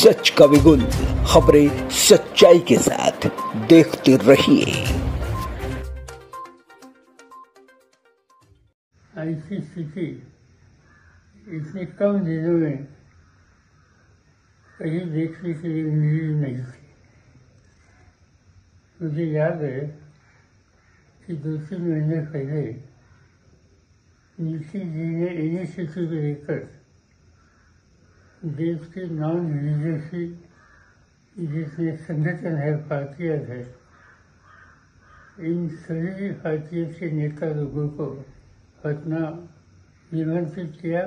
सच का विगुल, खबरें सच्चाई के साथ, देखते रहिए। ऐसी स्थिति इतने कम दिनों में कहीं देखने के लिए मिली नहीं थी। मुझे याद है कि 2-3 महीने पहले नीतीश जी ने इनिशिएटिव लेकर देश के नॉन रिलीजियस जितने संगठन है, पार्टियाँ है, इन सभी पार्टियों के नेता लोगों को पटना निमंत्रित किया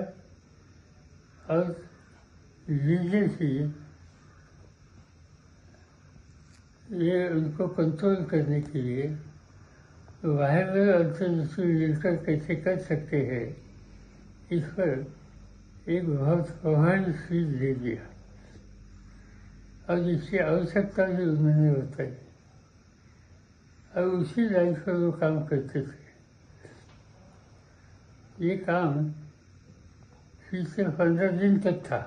और रिलीजियस ये उनको कंट्रोल करने के लिए वायबल अल्टरनेटिव मिलकर कैसे कर सकते हैं, इस पर एक बहुत प्रभावी स्पीच दे दिया और इसकी आवश्यकता भी उन्होंने बताई और उसी लाइन पर वो काम करते थे। ये काम पिछले 15 दिन तक था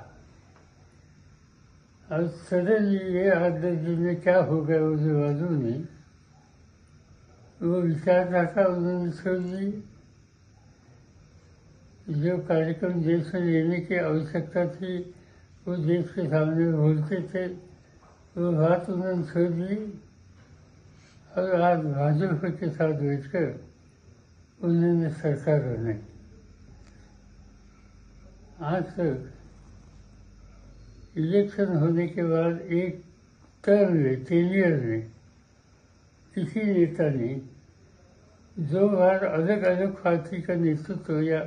और सडनली ये 8-10 दिन में क्या हो गया मुझे मालूम नहीं। वो विचारधारा उन्होंने छोड़ दी। जो कार्यक्रम देश में लेने की आवश्यकता थी वो देश के सामने बोलते थे, वो बात उन्होंने छोड़ दी और आज भाजपा के साथ बैठकर उन्होंने सरकार बनाई। आज तक इलेक्शन होने के बाद एक टर्म में, टेनियर में किसी नेता ने 2 बार अलग अलग पार्टी का नेतृत्व या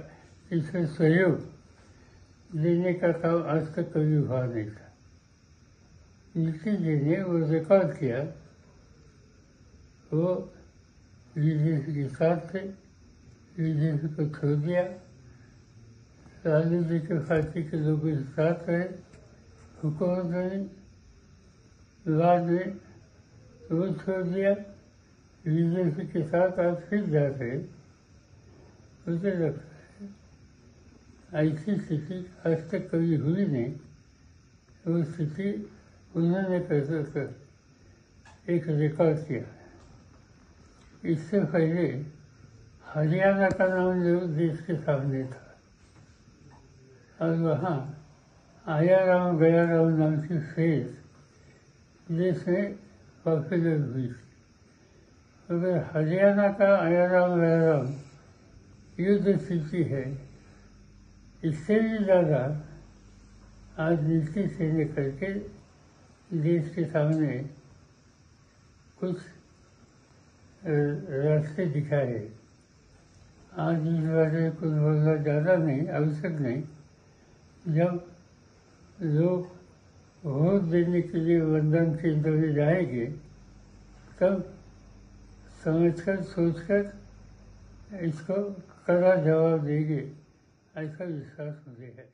इसमें सहयोग देने का काम आज तक कभी हुआ नहीं था। नीतीश जी ने वो रिकॉर्ड किया, वो बीजेपी के साथ थे, बीजेपी को छोड़ दिया, लालू जी के पार्टी के लोगों के साथ रहे, हुकूमत बनी, बाद में वो छोड़ दिया, बीजेपी के साथ आज फिर जाते। मुझे लगता है ऐसी स्थिति आज तक कभी हुई नहीं। वो स्थिति उन्होंने कर एक रिकॉर्ड किया। इससे पहले हरियाणा का नाम जो देश के सामने था और वहाँ आया राम गया राम नाम की फेज देश में पॉपुलर हुई थी। अगर हरियाणा का आया राम गया राम युद्ध स्थिति है, इससे भी ज़्यादा आज नीति से निकल के देश के सामने कुछ रास्ते दिखाए। आज इस बारे में कुछ बोलना ज़्यादा नहीं, आवश्यक नहीं। जब लोग वोट देने के लिए मतदान केंद्र में जाएंगे तब समझकर सोचकर इसको कड़ा जवाब देंगे, ऐसा विश्वास मुझे है।